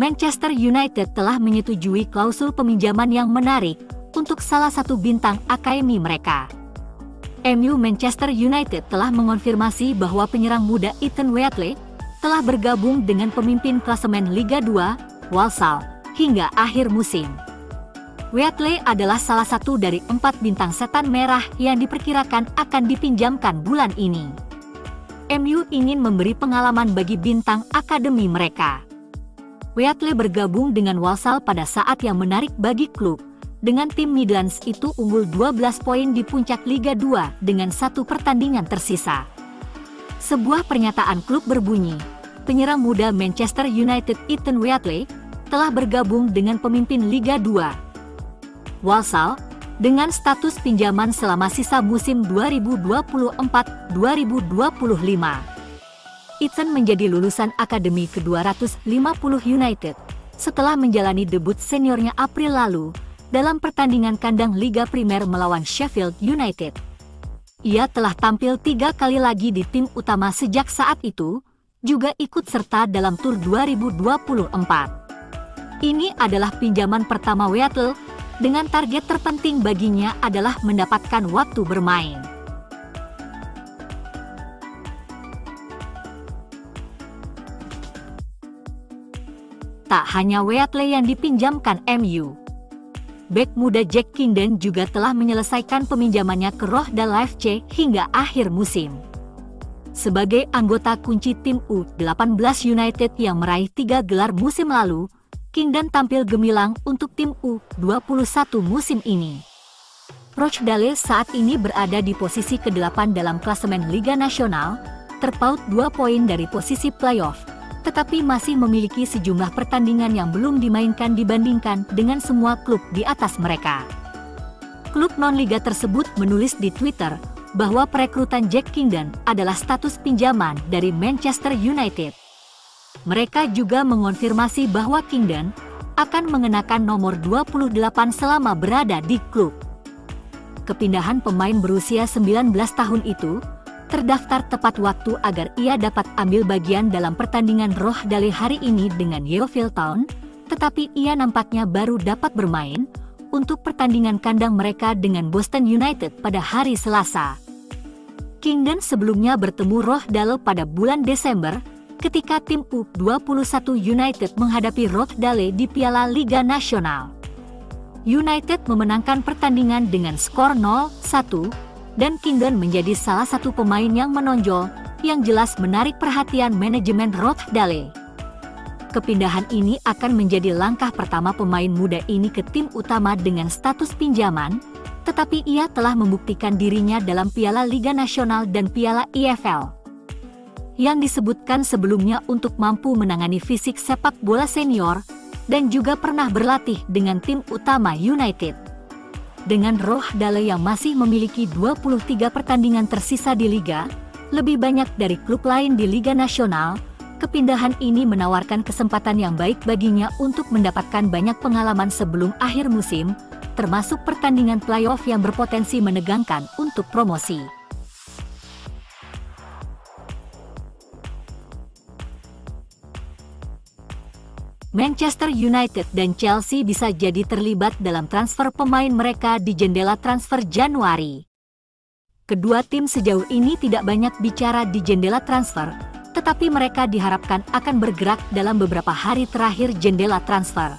Manchester United telah menyetujui klausul peminjaman yang menarik untuk salah satu bintang akademi mereka. Manchester United telah mengonfirmasi bahwa penyerang muda Ethan Wheatley telah bergabung dengan pemimpin klasemen Liga 2, Walsall, hingga akhir musim. Wheatley adalah salah satu dari 4 bintang setan merah yang diperkirakan akan dipinjamkan bulan ini. MU ingin memberi pengalaman bagi bintang akademi mereka. Wheatley bergabung dengan Walsall pada saat yang menarik bagi klub. Dengan tim Midlands itu unggul 12 poin di puncak Liga 2 dengan 1 pertandingan tersisa. Sebuah pernyataan klub berbunyi, penyerang muda Manchester United Ethan Wheatley telah bergabung dengan pemimpin Liga 2, Walsall, dengan status pinjaman selama sisa musim 2024-2025. Ethan menjadi lulusan Akademi ke-250 United setelah menjalani debut seniornya April lalu dalam pertandingan kandang Liga Primer melawan Sheffield United. Ia telah tampil 3 kali lagi di tim utama sejak saat itu, juga ikut serta dalam Tour 2024. Ini adalah pinjaman pertama Wheatley, dengan target terpenting baginya adalah mendapatkan waktu bermain. Tak hanya Wheatley yang dipinjamkan MU. Bek muda Jack Kingdon juga telah menyelesaikan peminjamannya ke Rochdale FC hingga akhir musim. Sebagai anggota kunci tim U18 United yang meraih 3 gelar musim lalu, Kingdon tampil gemilang untuk tim U21 musim ini. Rochdale saat ini berada di posisi ke-8 dalam klasemen Liga Nasional, terpaut 2 poin dari posisi playoff, tetapi masih memiliki sejumlah pertandingan yang belum dimainkan dibandingkan dengan semua klub di atas mereka. Klub non-liga tersebut menulis di Twitter bahwa perekrutan Jack Kingdon adalah status pinjaman dari Manchester United. Mereka juga mengonfirmasi bahwa Kingdon akan mengenakan nomor 28 selama berada di klub. Kepindahan pemain berusia 19 tahun itu terdaftar tepat waktu agar ia dapat ambil bagian dalam pertandingan Rochdale hari ini dengan Yeovil Town, tetapi ia nampaknya baru dapat bermain untuk pertandingan kandang mereka dengan Boston United pada hari Selasa. Kingdon sebelumnya bertemu Rochdale pada bulan Desember ketika tim U21 United menghadapi Rochdale di Piala Liga Nasional. United memenangkan pertandingan dengan skor 0-1, dan Kingdon menjadi salah satu pemain yang menonjol, yang jelas menarik perhatian manajemen Rochdale. Kepindahan ini akan menjadi langkah pertama pemain muda ini ke tim utama dengan status pinjaman, tetapi ia telah membuktikan dirinya dalam Piala Liga Nasional dan Piala EFL. Yang disebutkan sebelumnya untuk mampu menangani fisik sepak bola senior, dan juga pernah berlatih dengan tim utama United. Dengan Rochdale yang masih memiliki 23 pertandingan tersisa di Liga, lebih banyak dari klub lain di Liga Nasional, kepindahan ini menawarkan kesempatan yang baik baginya untuk mendapatkan banyak pengalaman sebelum akhir musim, termasuk pertandingan playoff yang berpotensi menegangkan untuk promosi. Manchester United dan Chelsea bisa jadi terlibat dalam transfer pemain mereka di jendela transfer Januari. Kedua tim sejauh ini tidak banyak bicara di jendela transfer, tetapi mereka diharapkan akan bergerak dalam beberapa hari terakhir jendela transfer.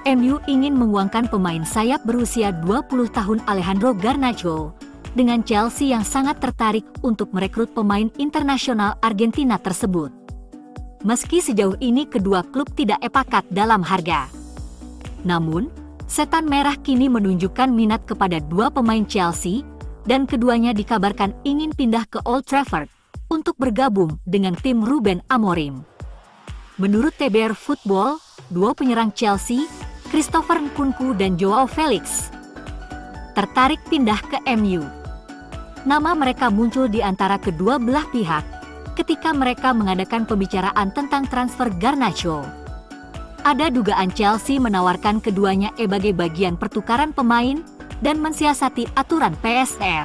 MU ingin menguangkan pemain sayap berusia 20 tahun Alejandro Garnacho, dengan Chelsea yang sangat tertarik untuk merekrut pemain internasional Argentina tersebut. Meski sejauh ini kedua klub tidak sepakat dalam harga. Namun, setan merah kini menunjukkan minat kepada 2 pemain Chelsea, dan keduanya dikabarkan ingin pindah ke Old Trafford untuk bergabung dengan tim Ruben Amorim. Menurut TBR Football, 2 penyerang Chelsea, Christopher Nkunku dan Joao Felix, tertarik pindah ke MU. Nama mereka muncul di antara kedua belah pihak ketika mereka mengadakan pembicaraan tentang transfer Garnacho. Ada dugaan Chelsea menawarkan keduanya sebagai bagian pertukaran pemain dan mensiasati aturan PSR.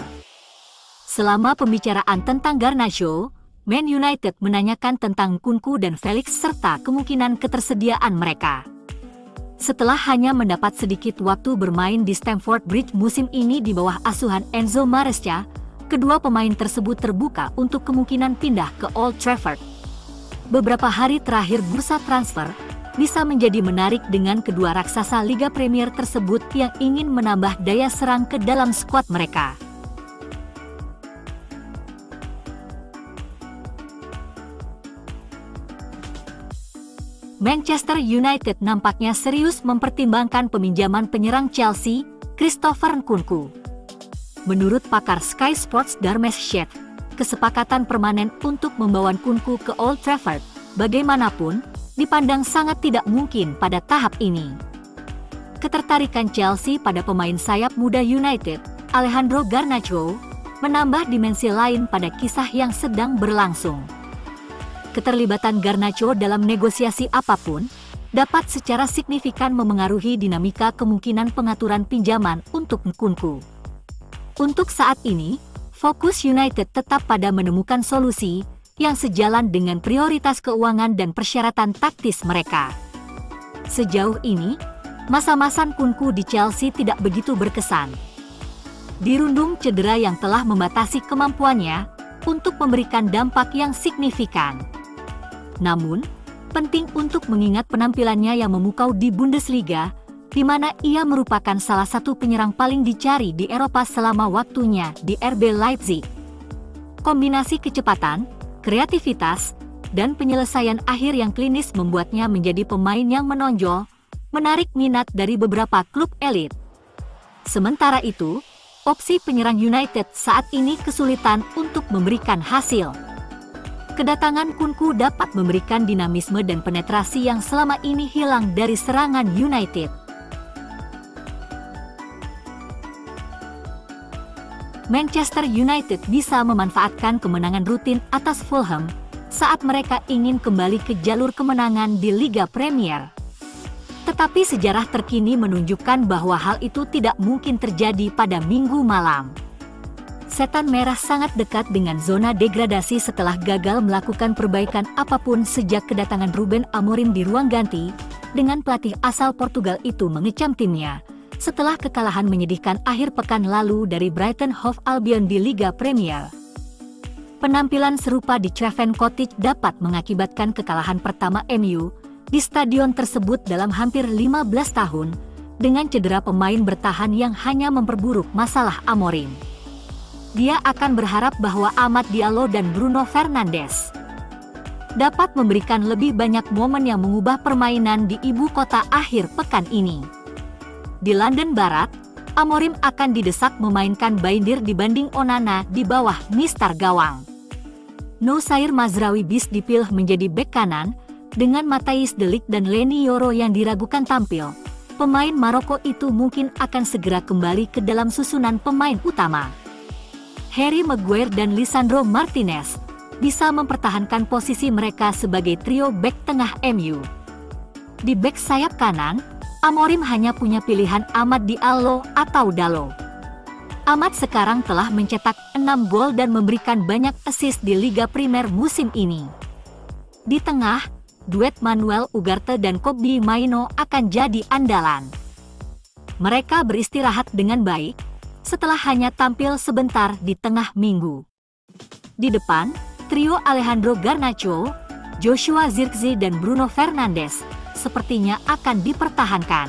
Selama pembicaraan tentang Garnacho, Man United menanyakan tentang Nkunku dan Felix serta kemungkinan ketersediaan mereka. Setelah hanya mendapat sedikit waktu bermain di Stamford Bridge musim ini di bawah asuhan Enzo Maresca, kedua pemain tersebut terbuka untuk kemungkinan pindah ke Old Trafford. Beberapa hari terakhir bursa transfer bisa menjadi menarik dengan kedua raksasa Liga Premier tersebut yang ingin menambah daya serang ke dalam skuad mereka. Manchester United nampaknya serius mempertimbangkan peminjaman penyerang Chelsea, Christopher Nkunku. Menurut pakar Sky Sports Dharmesh Sheth, kesepakatan permanen untuk membawa Nkunku ke Old Trafford, bagaimanapun, dipandang sangat tidak mungkin pada tahap ini. Ketertarikan Chelsea pada pemain sayap muda United, Alejandro Garnacho, menambah dimensi lain pada kisah yang sedang berlangsung. Keterlibatan Garnacho dalam negosiasi apapun dapat secara signifikan memengaruhi dinamika kemungkinan pengaturan pinjaman untuk Nkunku. Untuk saat ini, fokus United tetap pada menemukan solusi yang sejalan dengan prioritas keuangan dan persyaratan taktis mereka. Sejauh ini, masa-masa Nkunku di Chelsea tidak begitu berkesan. Dirundung cedera yang telah membatasi kemampuannya untuk memberikan dampak yang signifikan. Namun, penting untuk mengingat penampilannya yang memukau di Bundesliga, di mana ia merupakan salah satu penyerang paling dicari di Eropa selama waktunya di RB Leipzig. Kombinasi kecepatan, kreativitas, dan penyelesaian akhir yang klinis membuatnya menjadi pemain yang menonjol, menarik minat dari beberapa klub elit. Sementara itu, opsi penyerang United saat ini kesulitan untuk memberikan hasil. Kedatangan Nkunku dapat memberikan dinamisme dan penetrasi yang selama ini hilang dari serangan United. Manchester United bisa memanfaatkan kemenangan rutin atas Fulham saat mereka ingin kembali ke jalur kemenangan di Liga Premier. Tetapi sejarah terkini menunjukkan bahwa hal itu tidak mungkin terjadi pada Minggu malam. Setan Merah sangat dekat dengan zona degradasi setelah gagal melakukan perbaikan apapun sejak kedatangan Ruben Amorim di ruang ganti, dengan pelatih asal Portugal itu mengecam timnya setelah kekalahan menyedihkan akhir pekan lalu dari Brighton Hove Albion di Liga Premier. Penampilan serupa di Craven Cottage dapat mengakibatkan kekalahan pertama MU di stadion tersebut dalam hampir 15 tahun, dengan cedera pemain bertahan yang hanya memperburuk masalah Amorim. Dia akan berharap bahwa Amad Diallo dan Bruno Fernandes dapat memberikan lebih banyak momen yang mengubah permainan di ibu kota akhir pekan ini. Di London Barat, Amorim akan didesak memainkan Baindir dibanding Onana di bawah Mister Gawang. Noussair Mazraoui bis dipilih menjadi bek kanan, dengan Matthijs de Ligt dan Leny Yoro yang diragukan tampil. Pemain Maroko itu mungkin akan segera kembali ke dalam susunan pemain utama. Harry Maguire dan Lisandro Martinez bisa mempertahankan posisi mereka sebagai trio bek tengah MU. Di bek sayap kanan, Amorim hanya punya pilihan Amad Diallo atau Dalot. Amad sekarang telah mencetak 6 gol dan memberikan banyak assist di Liga Primer musim ini. Di tengah, duet Manuel Ugarte dan Kobbie Mainoo akan jadi andalan. Mereka beristirahat dengan baik setelah hanya tampil sebentar di tengah minggu. Di depan, trio Alejandro Garnacho, Joshua Zirkzee dan Bruno Fernandes sepertinya akan dipertahankan.